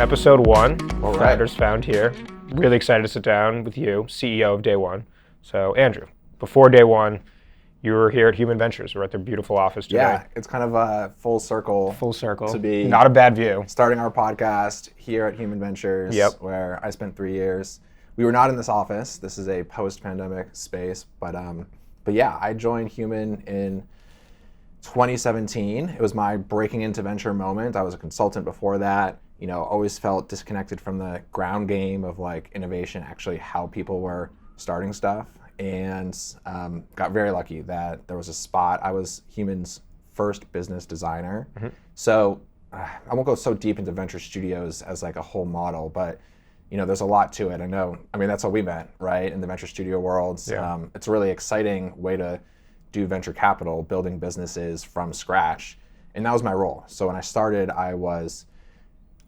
Episode 1, All right. Founders Found here. Really excited to sit down with you, CEO of Day One. So, Andrew, before Day One, you were here at Human Ventures. We're at their beautiful office today. Yeah, it's kind of a full circle. Full circle. To be not a bad view. Starting our podcast here at Human Ventures, where I spent 3 years. We were not in this office. This is a post-pandemic space, but yeah, I joined Human in 2017. It was my breaking into venture moment. I was a consultant before that. You know, always felt disconnected from the ground game of like innovation, actually how people were starting stuff, and got very lucky that there was a spot. I was Human's first business designer. Mm-hmm. So I won't go so deep into venture studios as like a whole model, but you know, there's a lot to it. I mean, that's how we met, right? In the venture studio world. Yeah. It's a really exciting way to do venture capital, building businesses from scratch. And that was my role. So when I started, I was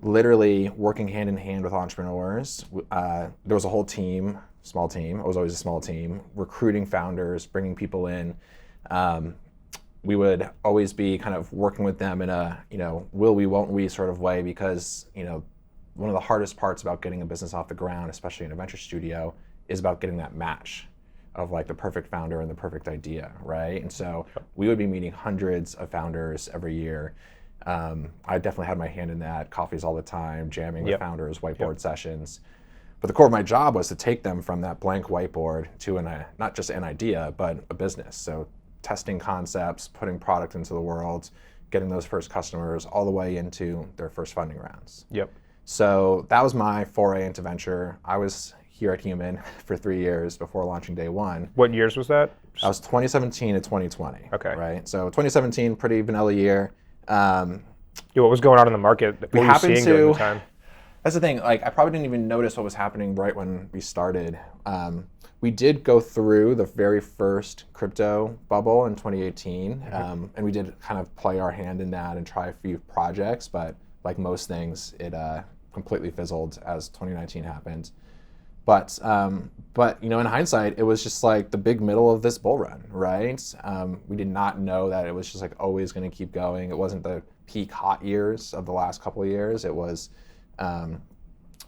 literally working hand in hand with entrepreneurs. There was a whole team, small team. It was always a small team, recruiting founders, bringing people in. We would always be kind of working with them in a, you know, will we, won't we sort of way, because, you know, one of the hardest parts about getting a business off the ground, especially in a venture studio, is about getting that match of like the perfect founder and the perfect idea, right? And so we would be meeting hundreds of founders every year. I definitely had my hand in that, coffees all the time, jamming with founders, whiteboard sessions. But the core of my job was to take them from that blank whiteboard to not just an idea, but a business. So testing concepts, putting product into the world, getting those first customers, all the way into their first funding rounds. Yep. So that was my foray into venture. I was here at Human for 3 years before launching Day One. What years was that? That was 2017 to 2020. Okay. Right. So 2017, pretty vanilla year. What was going on in the market? What were you seeing during the time? That's the thing. Like, I probably didn't even notice what was happening right when we started. We did go through the very first crypto bubble in 2018, and we did kind of play our hand in that and try a few projects. But like most things, it completely fizzled as 2019 happened. But you know, in hindsight, it was just like the big middle of this bull run, right? We did not know that it was just like always going to keep going. It wasn't the peak hot years of the last couple of years. It was,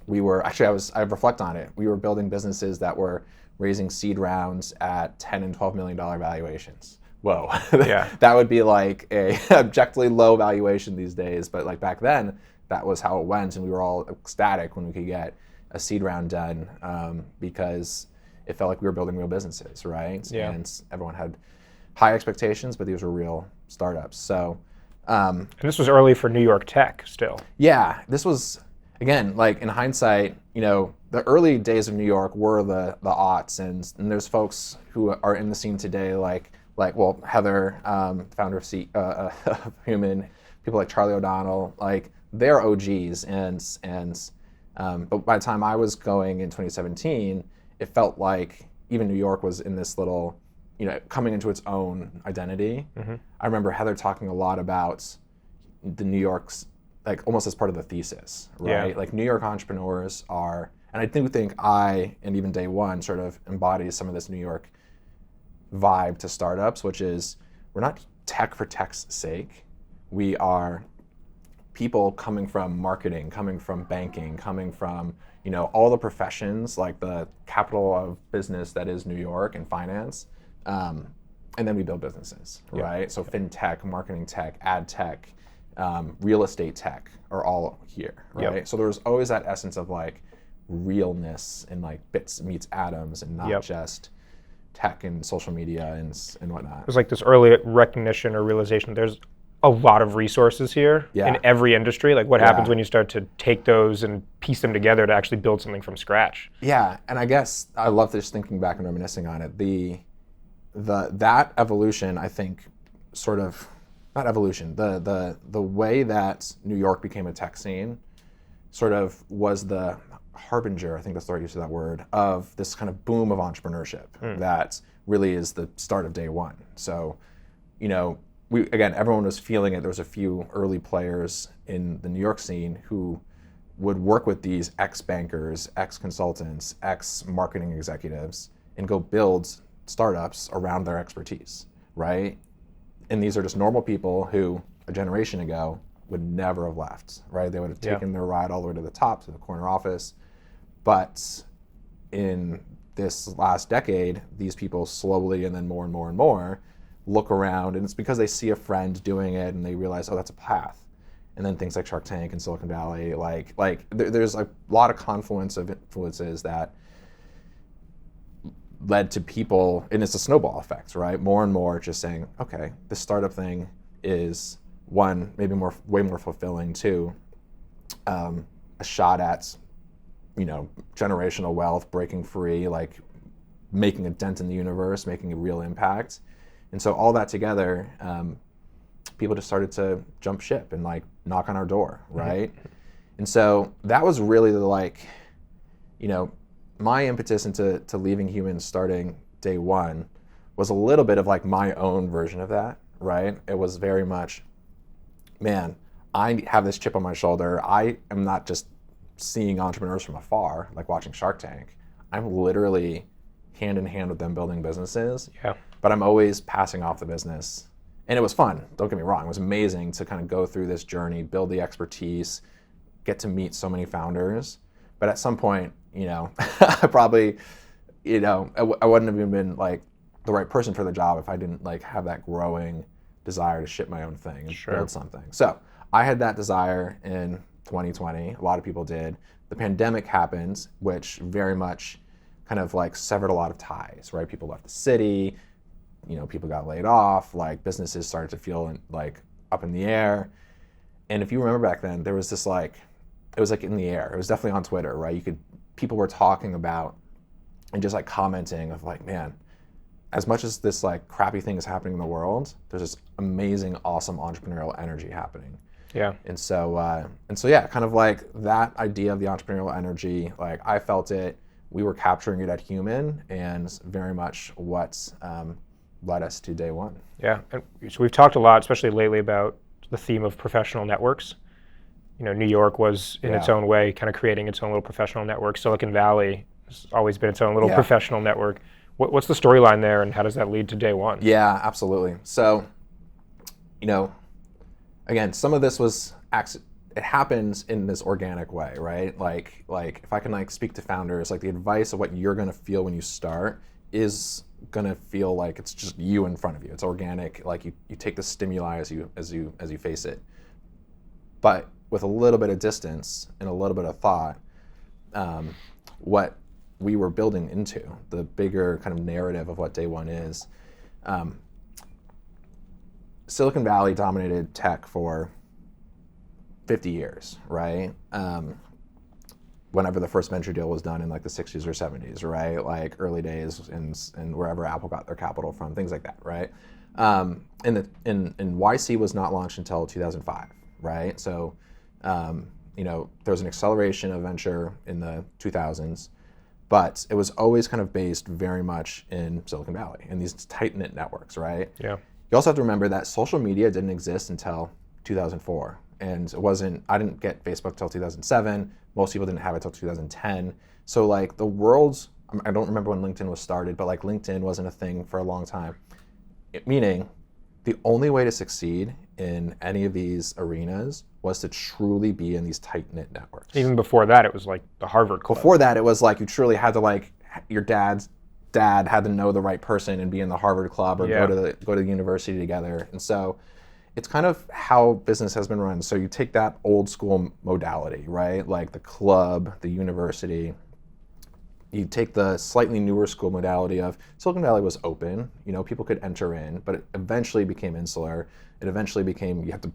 we were actually, I reflect on it. We were building businesses that were raising seed rounds at $10 and $12 million valuations. Whoa, yeah. That would be like a objectively low valuation these days. But like back then, that was how it went, and we were all ecstatic when we could get a seed round done, because it felt like we were building real businesses, right? Yeah. And everyone had high expectations, but these were real startups. So, and this was early for New York tech still. Yeah, this was, again, like in hindsight, you know, the early days of New York were the aughts, and there's folks who are in the scene today, like well, Heather, founder of Human, people like Charlie O'Donnell, like they're OGs, but by the time I was going in 2017, it felt like even New York was in this little, you know, coming into its own identity. Mm-hmm. I remember Heather talking a lot about the New York's, like almost as part of the thesis, right? Yeah. Like New York entrepreneurs are, and I do think I, and even Day One, sort of embodies some of this New York vibe to startups, which is we're not tech for tech's sake. We are people coming from marketing, coming from banking, coming from, you know, all the professions, like the capital of business that is New York and finance, and then we build businesses, right? So fintech, marketing tech, ad tech, real estate tech are all here, right? Yep. So there was always that essence of like realness and like bits meets atoms, and not just tech and social media and whatnot. It was like this early recognition or realization there's a lot of resources here in every industry. Like what happens when you start to take those and piece them together to actually build something from scratch? Yeah, and I guess I love just thinking back and reminiscing on it. That evolution, I think, sort of, not evolution, the way that New York became a tech scene sort of was the harbinger, I think that's the right use of that word, of this kind of boom of entrepreneurship that really is the start of Day One. So, you know, everyone was feeling it. There was a few early players in the New York scene who would work with these ex-bankers, ex-consultants, ex-marketing executives, and go build startups around their expertise, right? And these are just normal people who, a generation ago, would never have left, right? They would have taken their ride all the way to the top, to the corner office. But in this last decade, these people slowly, and then more and more and more, look around, and it's because they see a friend doing it and they realize, oh, that's a path. And then things like Shark Tank and Silicon Valley, there's a lot of confluence of influences that led to people, and it's a snowball effect, right? More and more just saying, okay, this startup thing is one, maybe way more fulfilling, two, a shot at, generational wealth, breaking free, like making a dent in the universe, making a real impact. And so all that together, people just started to jump ship and like knock on our door, right? And so that was really my impetus into leaving Humans starting day one was a little bit of like my own version of that, right? It was very much, man, I have this chip on my shoulder. I am not just seeing entrepreneurs from afar, like watching Shark Tank. I'm literally hand in hand with them building businesses. Yeah. But I'm always passing off the business. And it was fun, don't get me wrong. It was amazing to kind of go through this journey, build the expertise, get to meet so many founders. But at some point, I probably, I wouldn't have even been like the right person for the job if I didn't like have that growing desire to ship my own thing and build something. So I had that desire in 2020. A lot of people did. The pandemic happened, which very much kind of like severed a lot of ties, right? People left the city, people got laid off, like businesses started to feel like up in the air. And if you remember back then, there was this it was like in the air. It was definitely on Twitter, right? People were talking about and just like commenting of like, man, as much as this like crappy thing is happening in the world, there's this amazing, awesome entrepreneurial energy happening. Yeah. And so yeah, kind of like that idea of the entrepreneurial energy, like I felt it, we were capturing it at Human, and very much what led us to day one. Yeah, and so we've talked a lot, especially lately, about the theme of professional networks. New York was in its own way kind of creating its own little professional network. Silicon Valley has always been its own little professional network. What's the storyline there, and how does that lead to day one? Yeah, absolutely. So, again, some of this was it happens in this organic way, right? Like if I can like speak to founders, like the advice of what you're gonna feel when you start is gonna feel like it's just you in front of you. It's organic. Like you take the stimuli as you face it. But with a little bit of distance and a little bit of thought, what we were building into, the bigger kind of narrative of what day one is. Silicon Valley dominated tech for 50 years, right? Whenever the first venture deal was done in like the 60s or 70s, right? Like early days and wherever Apple got their capital from, things like that, right? And YC was not launched until 2005, right? So, there was an acceleration of venture in the 2000s, but it was always kind of based very much in Silicon Valley, in these tight-knit networks, right? Yeah. You also have to remember that social media didn't exist until 2004. And I didn't get Facebook till 2007. Most people didn't have it till 2010. So like the world's, I don't remember when LinkedIn was started, but like LinkedIn wasn't a thing for a long time. Meaning the only way to succeed in any of these arenas was to truly be in these tight-knit networks. Even before that, it was like the Harvard Club. Before that, it was like you truly had to like, your dad's dad had to know the right person and be in the Harvard Club or go to the university together. And so it's kind of how business has been run. So you take that old school modality, right? Like the club, the university. You take the slightly newer school modality of Silicon Valley was open, people could enter in, but it eventually became insular. It eventually became, you have to,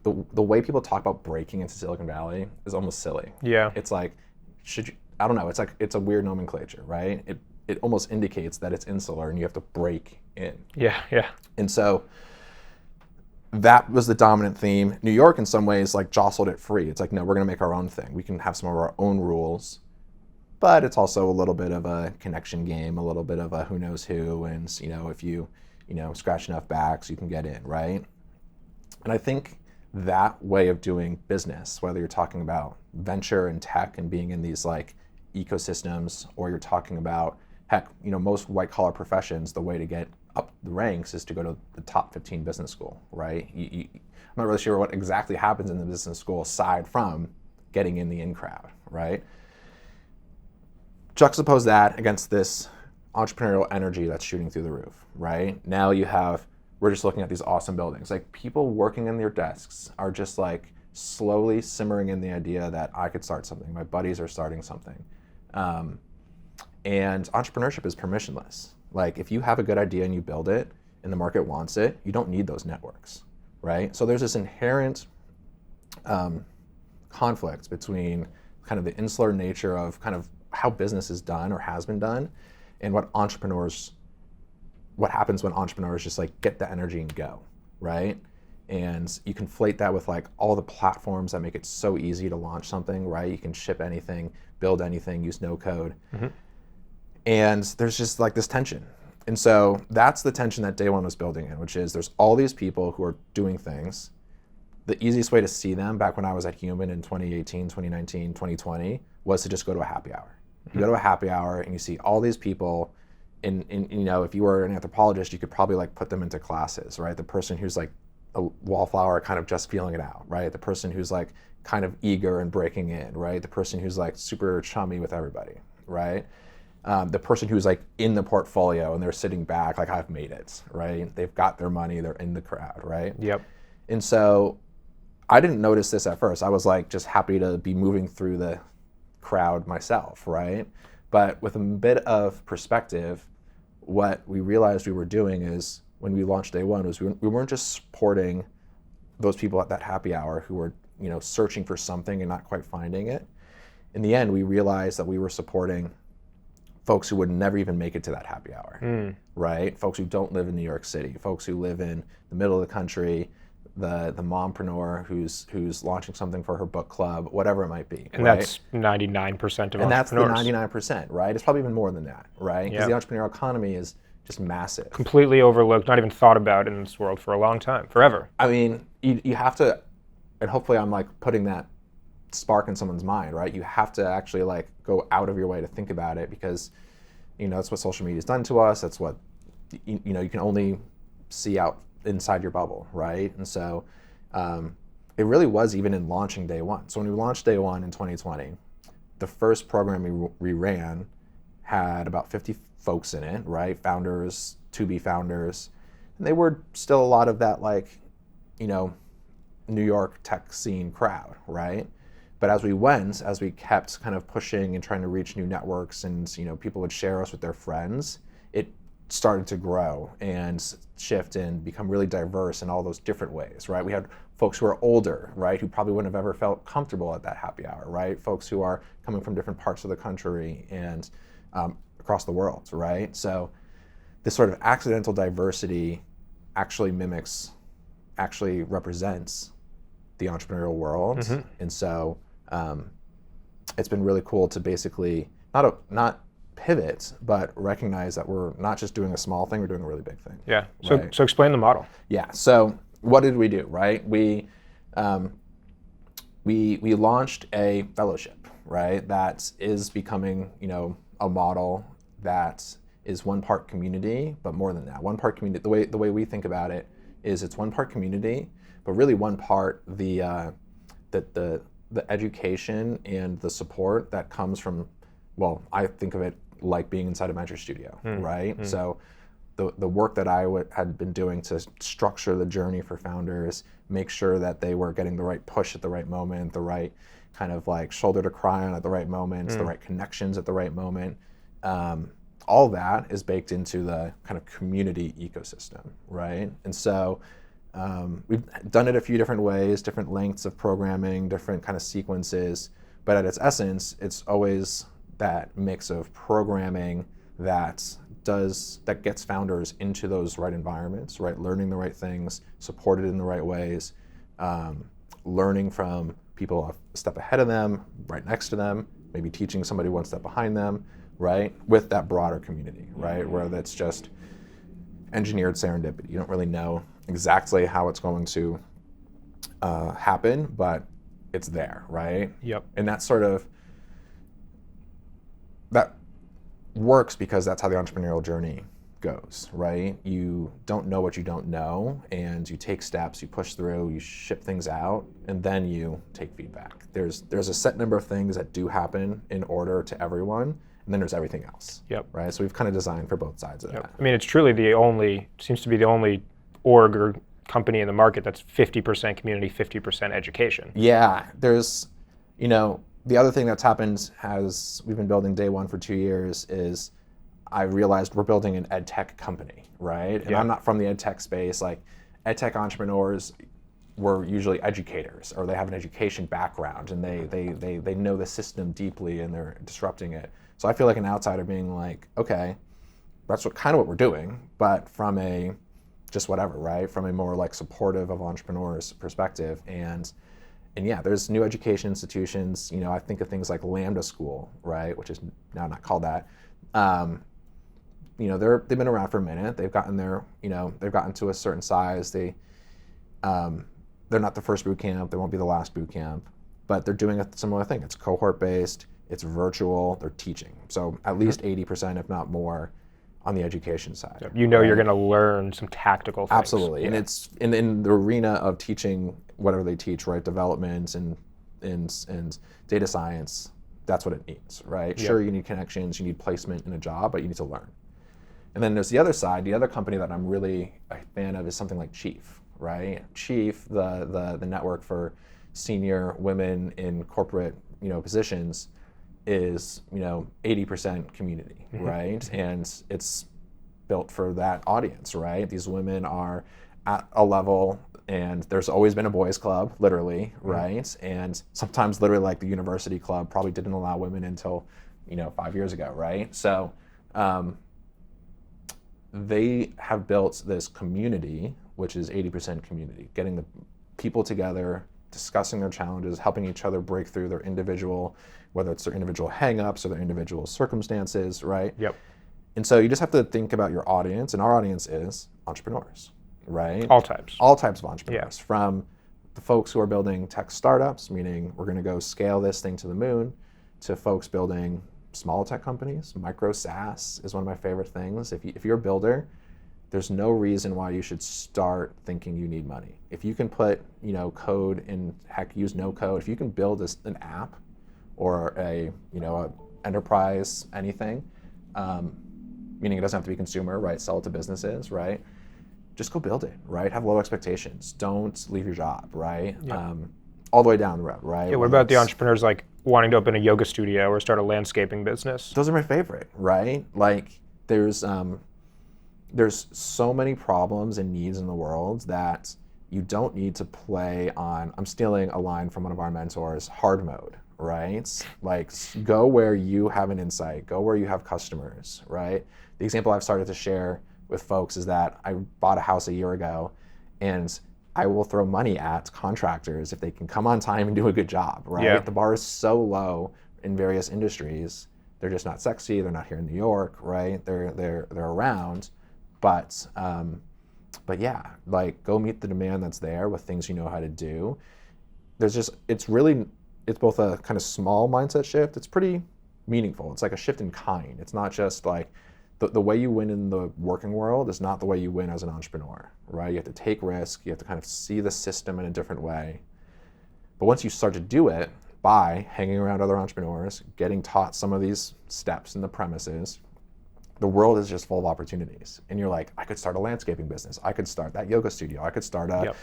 the way people talk about breaking into Silicon Valley is almost silly. Yeah. It's like, I don't know, it's like, it's a weird nomenclature, right? It almost indicates that it's insular and you have to break in. Yeah. And so that was the dominant theme. New York, in some ways, like jostled it free. It's like, no, we're going to make our own thing. We can have some of our own rules, but it's also a little bit of a connection game, a little bit of a who knows who, and if you scratch enough backs, you can get in, right? And I think that way of doing business, whether you're talking about venture and tech and being in these like ecosystems, or you're talking about Heck, most white collar professions, the way to get up the ranks is to go to the top 15 business school, right? I'm not really sure what exactly happens in the business school aside from getting in the in crowd, right? Juxtapose that against this entrepreneurial energy that's shooting through the roof, right? Now we're just looking at these awesome buildings. Like, people working in their desks are just like slowly simmering in the idea that I could start something. My buddies are starting something. And entrepreneurship is permissionless. Like, if you have a good idea and you build it and the market wants it, you don't need those networks, right? So there's this inherent conflict between kind of the insular nature of kind of how business is done or has been done and what happens when entrepreneurs just like get the energy and go, right? And you conflate that with like all the platforms that make it so easy to launch something, right? You can ship anything, build anything, use no code. Mm-hmm. And there's just like this tension. And so that's the tension that Day One was building in, which is there's all these people who are doing things. The easiest way to see them back when I was at Human in 2018, 2019, 2020 was to just go to a happy hour. You go to a happy hour and you see all these people in if you were an anthropologist, you could probably like put them into classes, right? The person who's like a wallflower kind of just feeling it out, right? The person who's like kind of eager and breaking in, right? The person who's like super chummy with everybody, right? The person who's like in the portfolio and they're sitting back like, I've made it, right? They've got their money, they're in the crowd, right? Yep. And so I didn't notice this at first. I was like just happy to be moving through the crowd myself, right? But with a bit of perspective, what we realized we were doing is when we launched Day One was we weren't just supporting those people at that happy hour who were searching for something and not quite finding it. In the end, we realized that we were supporting folks who would never even make it to that happy hour, right? Folks who don't live in New York City, folks who live in the middle of the country, the mompreneur who's launching something for her book club, whatever it might be. And right? that's 99% of entrepreneurs. And that's the 99%, right? It's probably even more than that, right? Because Yep. the entrepreneurial economy is just massive. Completely overlooked, not even thought about in this world for a long time, forever. I mean, you have to, and hopefully I'm like putting that spark in someone's mind, right? You have to actually like go out of your way to think about it because, that's what social media's done to us. That's what, you can only see out inside your bubble, right? And so it really was even in launching Day One. So when we launched Day One in 2020, the first program we ran had about 50 folks in it, right? Founders, to-be founders. And they were still a lot of that like, New York tech scene crowd, right? But as we kept kind of pushing and trying to reach new networks and, people would share us with their friends, it started to grow and shift and become really diverse in all those different ways, right? We had folks who are older, right, who probably wouldn't have ever felt comfortable at that happy hour, right? Folks who are coming from different parts of the country and across the world, right? So this sort of accidental diversity actually represents the entrepreneurial world. Mm-hmm. And so it's been really cool to basically not pivot, but recognize that we're not just doing a small thing, we're doing a really big thing. Yeah. Right? So explain the model. Yeah. So what did we do, right? We launched a fellowship, right? That is becoming, a model that is one part community, but more than that. One part community, the way we think about it is it's one part community, but really one part the education and the support that comes from, well, I think of it like being inside a venture studio, right? So the work that I had been doing to structure the journey for founders, make sure that they were getting the right push at the right moment, the right kind of like shoulder to cry on at the right moment, the right connections at the right moment. All that is baked into the kind of community ecosystem, right? And so we've done it a few different ways, different lengths of programming, different kind of sequences, but at its essence, it's always that mix of programming that gets founders into those right environments, right? Learning the right things, supported in the right ways, learning from people a step ahead of them, right next to them, maybe teaching somebody one step behind them, right? With that broader community, right? Where that's just engineered serendipity. You don't really know exactly how it's going to happen, but it's there, right? Yep. And that's sort of works because that's how the entrepreneurial journey goes, right? You don't know what you don't know, and you take steps, you push through, you ship things out, and then you take feedback. There's a set number of things that do happen in order to everyone, and then there's everything else. Yep. Right? So we've kind of designed for both sides of that. I mean, it's truly seems to be the only org or company in the market that's 50% community, 50% education. Yeah, there's, the other thing that's happened as we've been building day one for 2 years is I realized we're building an ed tech company, right? And I'm not from the ed tech space. Like, ed tech entrepreneurs were usually educators, or they have an education background, and they know the system deeply, and they're disrupting it. So I feel like an outsider being like, okay, that's kind of what we're doing, but from a just whatever, right? From a more like supportive of entrepreneurs perspective. And yeah, there's new education institutions. I think of things like Lambda School, right, which is now not called that. They've been around for a minute. They've gotten they've gotten to a certain size. They're not the first boot camp. They won't be the last boot camp, but they're doing a similar thing. It's cohort based. It's virtual. They're teaching. So at least 80%, if not more, on the education side. Yep. You're going to learn some tactical things. Absolutely, and it's in the arena of teaching whatever they teach, right? Development and data science. That's what it needs, right? Yep. Sure, you need connections, you need placement in a job, but you need to learn. And then there's the other side. The other company that I'm really a fan of is something like Chief, right? Chief, the network for senior women in corporate positions, is 80% community, right? And it's built for that audience, right? These women are at a level, and there's always been a boys club, literally, right? And sometimes literally like the university club probably didn't allow women until 5 years ago, right? So they have built this community, which is 80% community, getting the people together, discussing their challenges, helping each other break through their individual, whether it's their individual hang-ups or their individual circumstances, right? Yep. And so you just have to think about your audience, and our audience is entrepreneurs, right? All types. All types of entrepreneurs, from the folks who are building tech startups, meaning we're going to go scale this thing to the moon, to folks building small tech companies. Micro SaaS is one of my favorite things. If you're a builder, there's no reason why you should start thinking you need money. If you can put code in, heck, use no code. If you can build an app or a enterprise anything, meaning it doesn't have to be consumer, right? Sell it to businesses, right? Just go build it, right? Have low expectations. Don't leave your job, right? Yeah. All the way down the road, right? Yeah. What about the entrepreneurs like wanting to open a yoga studio or start a landscaping business? Those are my favorite, right? Like there's so many problems and needs in the world that you don't need to play on, I'm stealing a line from one of our mentors, hard mode, right? Like go where you have an insight, go where you have customers, right? The example I've started to share with folks is that I bought a house a year ago, and I will throw money at contractors if they can come on time and do a good job, right? Yeah. The bar is so low in various industries. They're just not sexy, they're not here in New York, right? They're around, but yeah, like go meet the demand that's there with things you know how to do. It's both a kind of small mindset shift. It's pretty meaningful. It's like a shift in kind. It's not just like the way you win in the working world is not the way you win as an entrepreneur, right? You have to take risk. You have to kind of see the system in a different way. But once you start to do it by hanging around other entrepreneurs, getting taught some of these steps and the premises, the world is just full of opportunities. And you're like, I could start a landscaping business. I could start that yoga studio. I could start a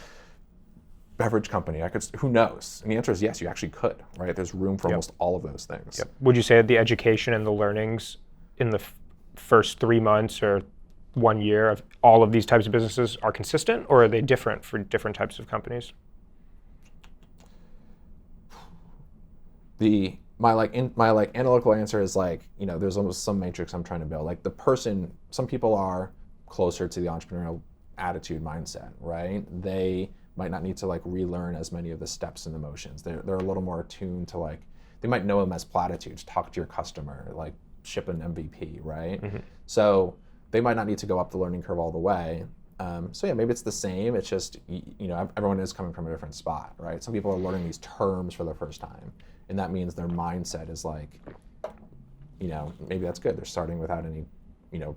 beverage company. Who knows? And the answer is yes, you actually could, right? There's room for almost all of those things. Yep. Would you say that the education and the learnings in the first 3 months or 1 year of all of these types of businesses are consistent, or are they different for different types of companies? My analytical answer is there's almost some matrix I'm trying to build. Like the person, some people are closer to the entrepreneurial attitude mindset, right? They might not need to relearn as many of the steps and the motions. They're a little more attuned to they might know them as platitudes, talk to your customer, ship an MVP, right? Mm-hmm. So they might not need to go up the learning curve all the way. So yeah, maybe it's the same. It's just, everyone is coming from a different spot, right? Some people are learning these terms for the first time, and that means their mindset is maybe that's good. They're starting without any,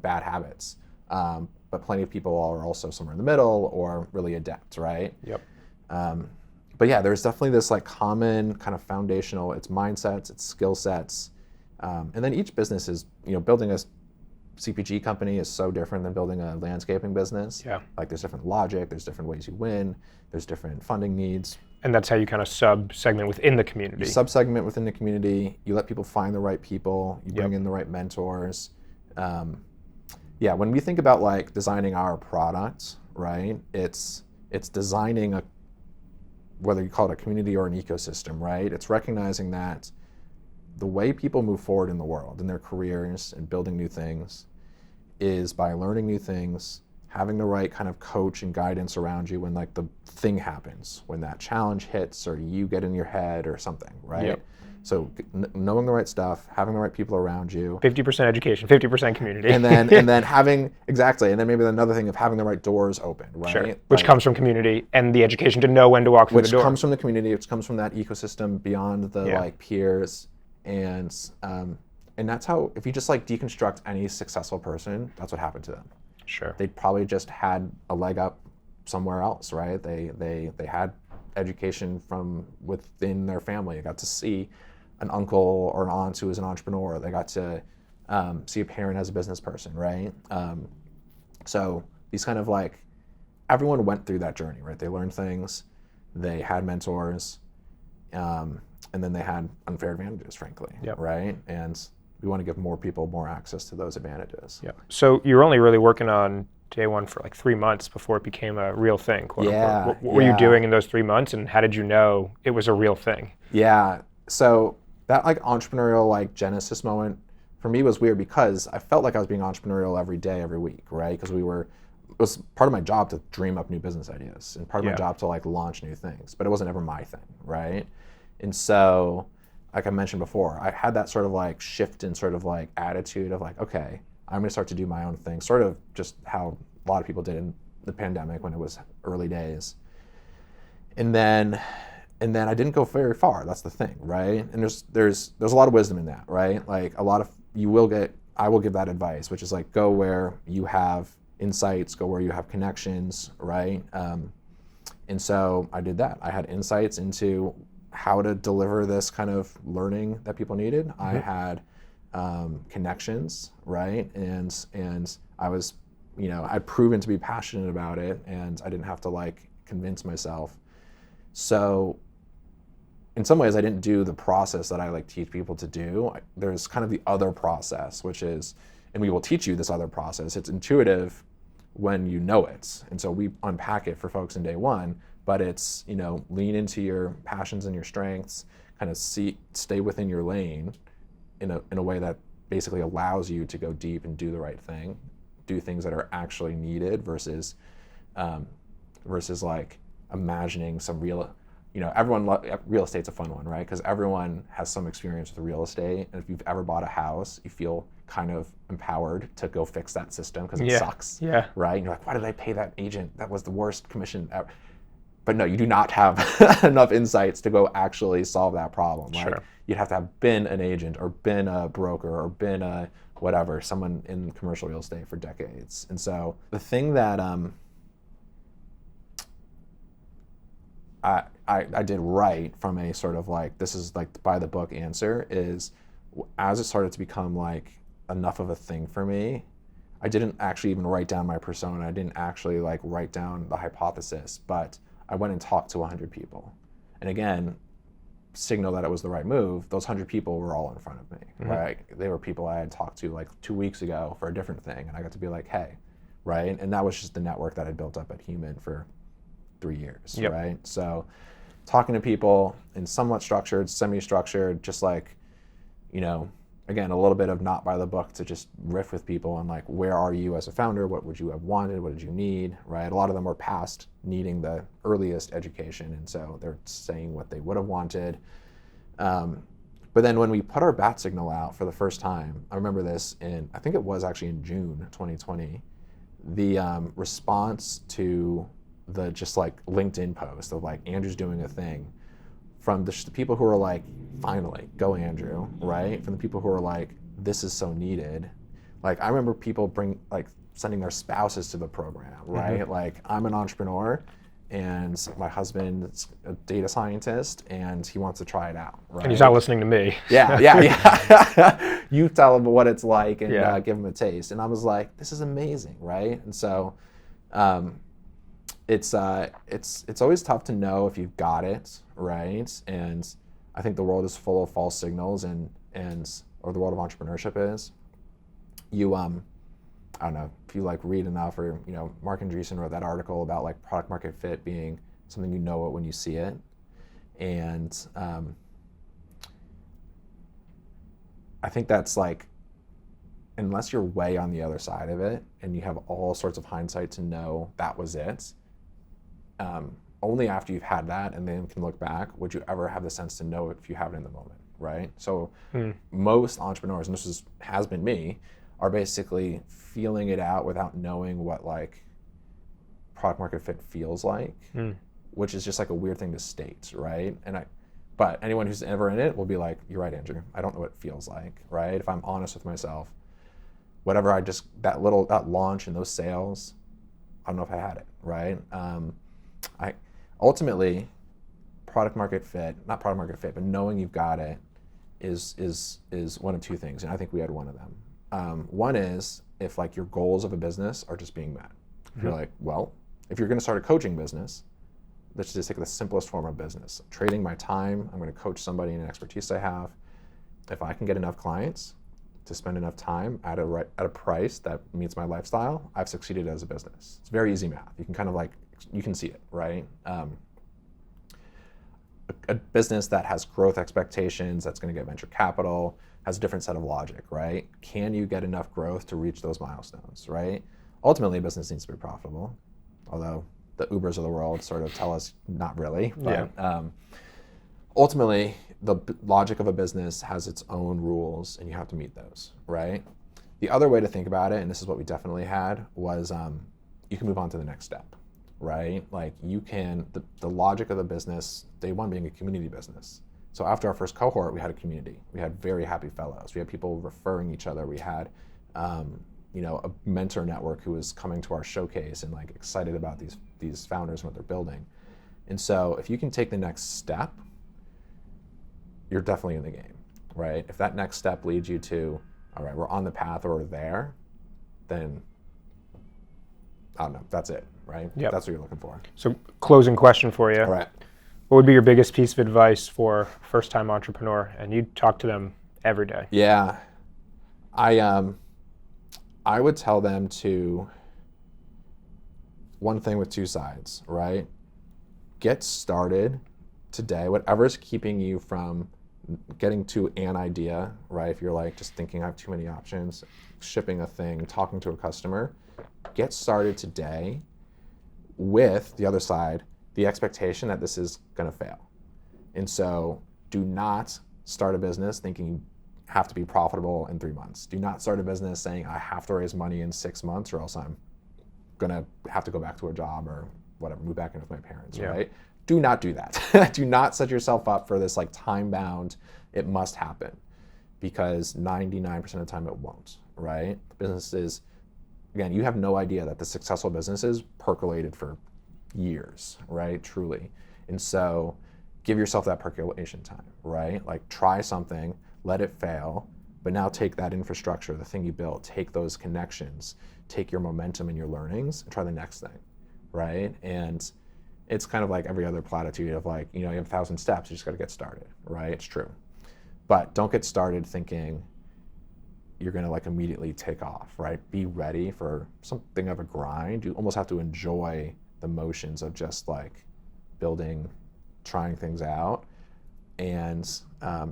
bad habits. But plenty of people are also somewhere in the middle or really adept, right? Yep. But yeah, there's definitely this like common kind of foundational, it's mindsets, it's skill sets. And then each business is, building a CPG company is so different than building a landscaping business. Yeah. Like there's different logic, there's different ways you win, there's different funding needs. And that's how you kind of sub-segment within the community. You sub-segment within the community, you let people find the right people, you bring in the right mentors. When we think about like designing our product, right, it's designing whether you call it a community or an ecosystem, right? It's recognizing that the way people move forward in the world, in their careers and building new things, is by learning new things, having the right kind of coach and guidance around you when like the thing happens, when that challenge hits or you get in your head or something, right? Yep. So knowing the right stuff, having the right people around you. 50% education, 50% community. And then having, exactly, and then maybe another thing of having the right doors open, right? Sure. Which comes from community and the education to know when to walk through the door. Which comes from the community, which comes from that ecosystem beyond the like peers. And that's how, if you just like deconstruct any successful person, that's what happened to them. Sure. They probably just had a leg up somewhere else, right? They had education from within their family. They got to see an uncle or an aunt who was an entrepreneur. They got to see a parent as a business person, right? So these kind of like, everyone went through that journey, right? They learned things, they had mentors, and then they had unfair advantages, frankly, right? And we want to give more people more access to those advantages. Yeah. So you were only really working on Day One for like 3 months before it became a real thing, quote unquote. What were you doing in those 3 months, and how did you know it was a real thing? Yeah. So that like entrepreneurial like genesis moment for me was weird because I felt like I was being entrepreneurial every day, every week, right? Because it was part of my job to dream up new business ideas and part of my job to like launch new things, but it wasn't ever my thing, right? And so, like I mentioned before, I had that sort of like shift in sort of like attitude of like, okay, I'm gonna start to do my own thing, sort of just how a lot of people did in the pandemic when it was early days. And then I didn't go very far. That's the thing, right? And there's a lot of wisdom in that, right? Like I will give that advice, which is like go where you have insights, go where you have connections, right? And so I did that. I had insights into how to deliver this kind of learning that people needed. Mm-hmm. I had connections, right? And I was, I'd proven to be passionate about it, and I didn't have to like convince myself. So in some ways I didn't do the process that I like teach people to do. There's kind of the other process, which is, and we will teach you this other process. It's intuitive when you know it. And so we unpack it for folks in Day One, but it's, lean into your passions and your strengths, kind of stay within your lane in a way that basically allows you to go deep and do the right thing, do things that are actually needed versus like imagining some real, real estate's a fun one, right? Because everyone has some experience with real estate. And if you've ever bought a house, you feel kind of empowered to go fix that system because it sucks, right? And you're like, why did I pay that agent? That was the worst commission ever. But no, you do not have enough insights to go actually solve that problem. Sure. Like, you'd have to have been an agent or been a broker or been a whatever, someone in commercial real estate for decades. And so the thing that I did right from a sort of like, this is like by the book answer, is as it started to become like enough of a thing for me, I didn't actually even write down my persona. I didn't actually like write down the hypothesis, but I went and talked to 100 people. And again, signal that it was the right move, those 100 people were all in front of me, mm-hmm. right? They were people I had talked to like 2 weeks ago for a different thing. And I got to be like, hey, right? And that was just the network that I built up at Human for 3 years, right? So talking to people in somewhat structured, semi-structured, just like, again, a little bit of not by the book to just riff with people on like, where are you as a founder? What would you have wanted? What did you need, right? A lot of them were past needing the earliest education. And so they're saying what they would have wanted. But then when we put our bat signal out for the first time, I remember this I think it was actually in June 2020, the response to the just like LinkedIn post of like, Andrew's doing a thing, from the people who are like, finally, go Andrew, right? From the people who are like, this is so needed. Like I remember people sending their spouses to the program, right? Mm-hmm. Like I'm an entrepreneur and my husband's a data scientist and he wants to try it out, right? And he's not listening to me. Yeah. You tell him what it's like and give him a taste. And I was like, this is amazing, right? And so it's always tough to know if you've got it, right? And I think the world is full of false signals or the world of entrepreneurship is. I don't know if you like read enough or, Mark Andreessen wrote that article about like product market fit being something you know it when you see it. And I think that's like, unless you're way on the other side of it and you have all sorts of hindsight to know that was it, only after you've had that and then can look back would you ever have the sense to know if you have it in the moment, right? So most entrepreneurs, and this has been me, are basically feeling it out without knowing what like product market fit feels like, which is just like a weird thing to state, right? But anyone who's ever in it will be like, you're right, Andrew, I don't know what it feels like, right? If I'm honest with myself, whatever that launch and those sales, I don't know if I had it, right? Ultimately, not product market fit, but knowing you've got it is one of two things, and I think we had one of them. One is if like your goals of a business are just being met. If you're like, well, if you're going to start a coaching business, let's just take the simplest form of business. Trading my time, I'm going to coach somebody in an expertise I have. If I can get enough clients to spend enough time at a price that meets my lifestyle, I've succeeded as a business. It's very easy math. You can kind of you can see it, right? A business that has growth expectations, that's going to get venture capital, has a different set of logic, right? Can you get enough growth to reach those milestones, right? Ultimately, a business needs to be profitable, although the Ubers of the world sort of tell us not really. But ultimately, the logic of a business has its own rules, and you have to meet those, right? The other way to think about it, and this is what we definitely had, was you can move on to the next step, right? Like you can, the logic of the business, day one being a community business. So after our first cohort, we had a community. We had very happy fellows. We had people referring each other. We had, a mentor network who was coming to our showcase and like excited about these founders and what they're building. And so if you can take the next step, you're definitely in the game, right? If that next step leads you to, all right, we're on the path or we're there, then I don't know, that's it, right? Yep. That's what you're looking for. So closing question for you. All right. What would be your biggest piece of advice for first-time entrepreneur? And you talk to them every day. Yeah. I would tell them to, one thing with two sides, right? Get started today. Whatever's keeping you from getting to an idea, right? If you're like just thinking I have too many options, shipping a thing, talking to a customer, get started today with the other side, the expectation that this is going to fail. And so do not start a business thinking you have to be profitable in 3 months. Do not start a business saying I have to raise money in 6 months or else I'm going to have to go back to a job or whatever, move back in with my parents, right? Do not do that. Do not set yourself up for this like time-bound, it must happen, because 99% of the time it won't, right? Businesses, again, you have no idea that the successful businesses percolated for years, right? Truly. And so give yourself that percolation time, right? Like try something, let it fail, but now take that infrastructure, the thing you built, take those connections, take your momentum and your learnings and try the next thing, right? And it's kind of like every other platitude of like, you have 1,000 steps, you just got to get started, right? It's true. But don't get started thinking you're going to like immediately take off, right? Be ready for something of a grind. You almost have to enjoy the motions of just like building, trying things out, and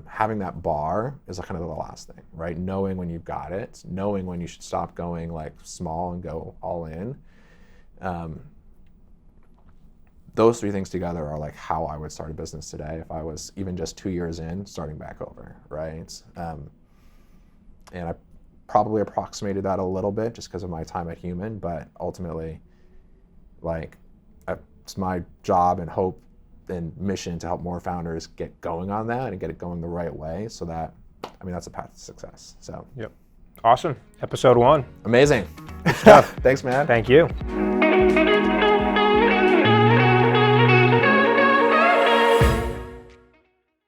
having that bar is kind of the last thing, right? Knowing when you've got it, knowing when you should stop going like small and go all in. Those three things together are like how I would start a business today if I was even just 2 years in, starting back over, right? And I probably approximated that a little bit just because of my time at Human, but ultimately, like, it's my job and hope and mission to help more founders get going on that and get it going the right way so that I mean, that's a path to success. So Yep. Awesome. Episode 1. amazing. Good stuff. Thanks, man. Thank you.